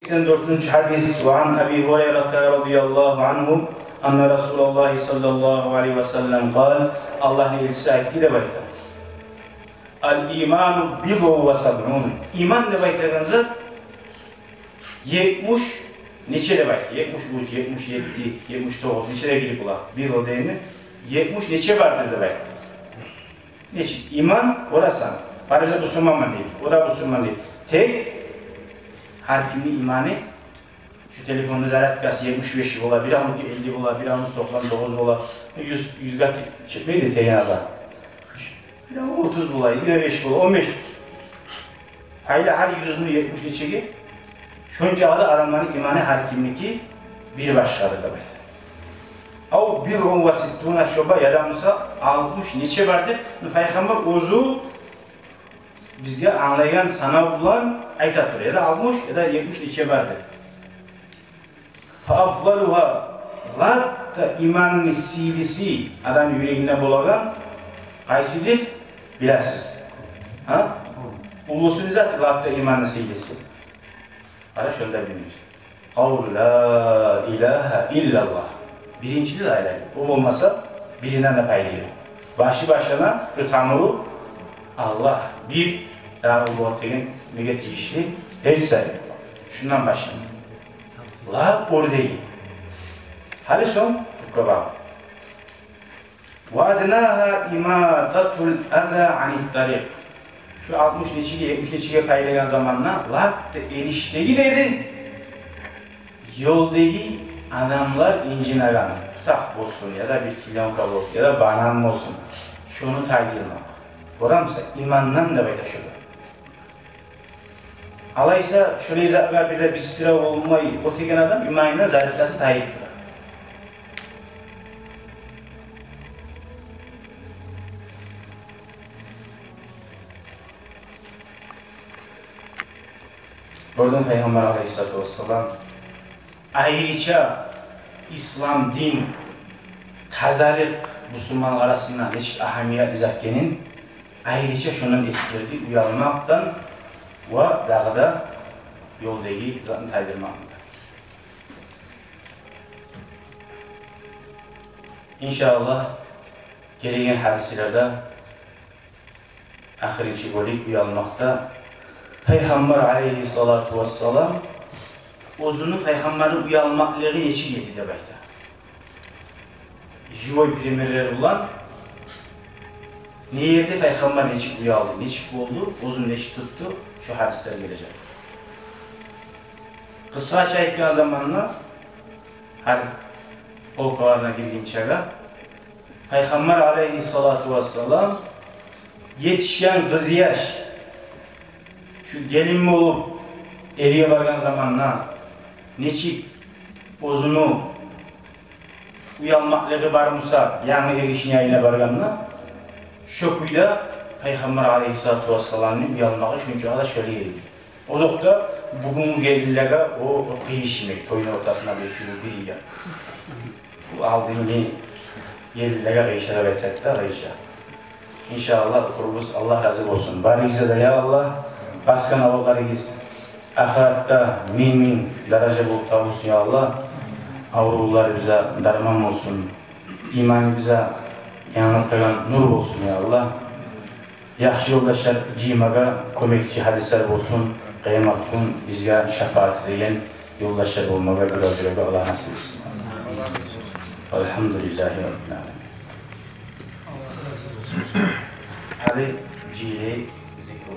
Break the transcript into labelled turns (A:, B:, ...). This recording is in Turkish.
A: 84. hadis ve an Ebi Hureyre radıyallahu anhu anna Resulullah sallallahu aleyhi ve sellem kal Allah'ın elçisi ayeti de bayta al imanu bidu ve sab'un iman de bayta zat 70 neçe de bayta 73 77 79 neçe de girip ula bir o değil mi 70 neçe vardır de bayta neçe iman orasan parça Müslüman değil o da Müslüman değil tek her kimin imanı şu telefonun zarat kası 75 ola, bir anlık 50 ola, bir anlık 99 ola, 100 kat çekmeyi de teyyarlar. Bir anlık 30 ola, 25 ola, 15. Hayla her 100'ünü 70'ini çekip, şunca adı adamların imanı her kimliği bir başkadır da baydı. Av bir on vasittuğuna şoba yadamıza 60 neçe vardır? Peygamber ozu bizge anlayan sana bulan aytattır. Ya da 60 ya da 70 neçe vardır. Fa'afvaluha latta imanın silisi adam yüreğinde bulagan qaysidir? Bilasiz. Ha? Ulusun zat latta imanın silisi. Ara şöyle bilmiyoruz. Kavlu la ilahe illallah. Birincili la ilahe. O olmasa birinden de paylaşıyor. Başı başına şu Tanrı Allah bir daha o tegin negetifişli her sayı. Şundan başlayalım. La ordeyi. Hali son tukaba. Ve adnaha imatatul adha anit tariq. Şu 60 neçiye 70 neçiye paylayan zamanla la erişteyi dedi. Yoldaki adamlar incinagan. Tutak olsun ya da bir kilyonka olsun ya da banan olsun. Şunu taydırmak. Oramsa imandan da baytaşıyor. Alaysa şöyle zaten bir de bir sıra olmayı o tegen adam imanına zariflası tayyiptir. Oradan Peygamber Aleyhisselatü Vesselam ayrıca İslam din kazalik Müslüman arasında neçik ahamiyet izahkenin ayrıca şunun eskirdi uyarmaktan ve dağda yoldaki zatını taydırmakta. İnşallah gelegen hadiselerde ahirinci bolik uyarmakta Peygamber aleyhissalatu vesselam uzunu Peygamber'in uyarmakları neçi yedi de bayda. Jivoy primerler olan ne yerde Peygamber neçik uyardı, neçik oldu, uzun neçik tuttu, şu hadisler gelecek. Kısa çayıkken zamanla her polkalarına girdiğin çağa Peygamber aleyhissalatu vesselam yetişken kız yaş şu gelin olup eriye vargan zamanla neçik uzunu uyanmakları varmasa yani erişin yayına varganla şokuyla Peygamber aleyhissalatu vesselam'ın uyanmağı şunca da şöyle yedi. O zaman bugün gelirlere o kıyışmak, toyun ortasına bir şunu kıyıya. Bu aldığını gelirlere kıyışlara verecekler kıyışa. İnşallah kurumuz Allah razı olsun. Barize de ya Allah, başkan avuklarıyız. Ahirette min derece bulup olsun ya Allah. Avrular bize derman olsun. İmanı bize yanıltılan nur olsun ya Allah. Yaxşı yoldaşlar cimaga kömekçi hadisler olsun. Kıyamet gün bizge şefaat edilen yoldaşlar olmaga güle Allah nasip etsin. Elhamdülillahi Rabbil Alemin. Hadi cile zikr